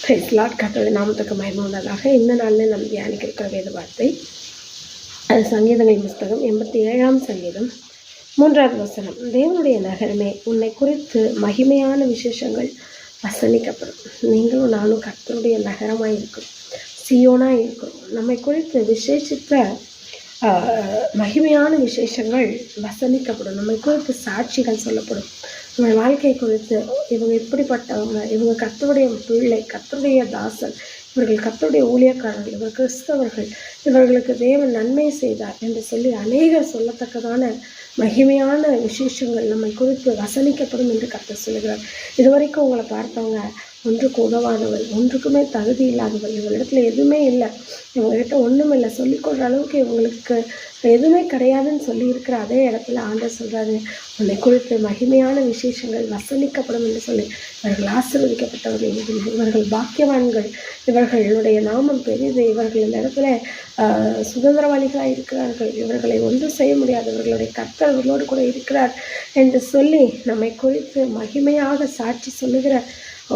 Price Lord. கர்த்தருடைய நாமத்துக்கு மகிமை உண்டாதாக. இந்த நாளில் நாம் தியானிக்க இருக்கிற வேத வார்த்தை அது சங்கீதங்களின் புஸ்தகம் 87ஆம் சங்கீதம் 3வது வசனம். தேவனுடைய நகரமே, உன்னை குறித்து மகிமையான விசேஷங்கள் வசனிக்கப்படும். நீங்களும் நானும் கர்த்தருடைய நகரமாக இருக்கிறோம், சியோனாக இருக்கிறோம். நம்மை குறித்து விசேஷித்த மகிமையான விசேஷங்கள் வசனிக்கப்படும். நம்மை குறித்து சாட்சிகள் சொல்லப்படும். நம்ம வாழ்க்கை குறித்து இவங்க எப்படிப்பட்டவங்க, இவங்க கர்த்தருடைய பிள்ளை, கர்த்தருடைய தாசன், இவர்கள் கர்த்தருடைய ஊழியக்காரர்கள், இவர் கிறிஸ்தவர்கள், இவர்களுக்கு தேவன் நன்மை செய்தார் என்று சொல்லி அநேகர் சொல்லத்தக்கதான மகிமையான விசேஷங்கள் நம்மை குறித்து வசனிக்கப்படும் என்று கர்த்தர் சொல்லுகிறார். இதுவரைக்கும் உங்களை பார்த்தவங்க ஒன்றுக்கு உதவாதவள், ஒன்றுக்குமே தகுதி இல்லாதவள், இவங்களிடத்துல எதுவுமே இல்லை, இவங்ககிட்ட ஒன்றும் இல்லை, சொல்லிக்கொள்கிற அளவுக்கு இவங்களுக்கு எதுவுமே கிடையாதுன்னு சொல்லியிருக்கிற அதே இடத்துல ஆண்டவர் சொல்கிறாரு, உன்னை குறித்து மகிமையான விசேஷங்கள் வசனிக்கப்படும் என்று சொல்லி இவர்கள் ஆசீர்வதிக்கப்பட்டவர்கள், இவர்கள் பாக்கியவான்கள், இவர்களுடைய நாமம் பெரிது, இவர்கள் இந்த இடத்துல சுதந்திரவாளிகளாக இருக்கிறார்கள், இவர்களை ஒன்றும் செய்ய முடியாது, இவர்களுடைய கர்த்தர் இவர்களோடு கூட இருக்கிறார் என்று சொல்லி நம்மை குறித்து மகிமையாக சாட்சி சொல்லுகிற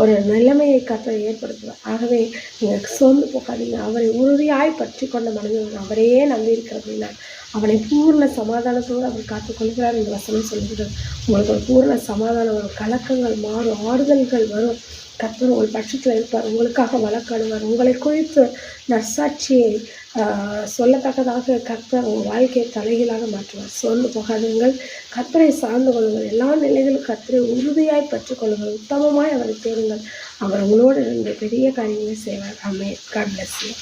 ஒரு நிலைமையை கர்த்தர் ஏற்படுத்துவார். ஆகவே நீங்கள் சோர்ந்து போகாதீங்க. அவரை உறுதியாய் பற்றி கொண்ட மனிதன் அவரையே நம்பி இருக்கிறதுனா அவனை பூர்ண சமாதானத்தோடு அவர் காத்துக்கொள்கிறார் என்று வசனம் சொல்கிறது. உங்களுக்கு ஒரு பூர்ண சமாதானம் வரும், கலக்கங்கள் மாறும், ஆறுதல்கள் வரும். கர்த்தர் உங்கள் பட்சத்தில் இருப்பார், உங்களுக்காக வழக்காடுவார். உங்களை குறித்து நற்சாட்சியை சொல்லத்தக்கதாக கர்த்தர் உங்கள் வாழ்க்கையை தலைகீழாக மாற்றுவார். சோர்ந்து போகாதீர்கள், கர்த்தரை சார்ந்து கொள்ளுங்கள். எல்லா நிலைகளும் கர்த்தரை உறுதியாய் பற்றிக்கொள்ளுங்கள், உத்தமமாய் அவரை தேடுங்கள். அவர் உங்களோடு இருந்து பெரிய காரியங்களை செய்வார். ஆமென். God bless you.